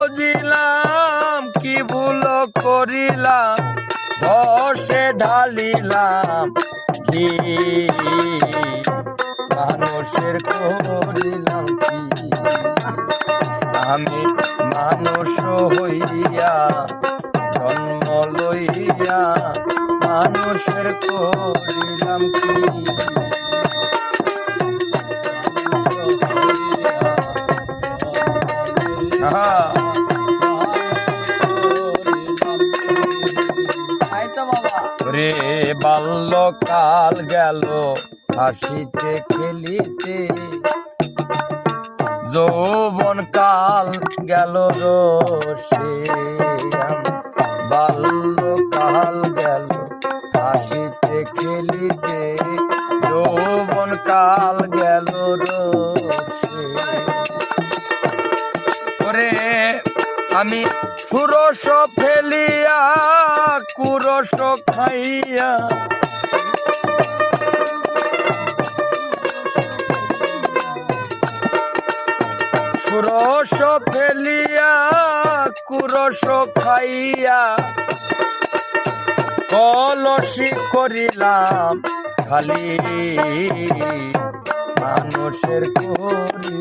বুঝিলাম কি ভুল করিলাম, ধসে ঢালিলাম কি মানুষের করিলাম কি। আমি মানুষ হইয়া জন্ম লইয়া মানুষের করিলাম কি। রে বাল্যকাল গেল হাসিতে খেলিতে, যৌবন কাল গেল রোষে। বাল্যকাল গেল হাসিতে খেলিতে, যৌবন কাল গেল রোষে। ওরে আমি সুরস ফেলিয়া কুরস খাইয়া, সুরস ফেলিয়া কুরস খাইয়া, কলসি করিলাম খালি মানুষের করি।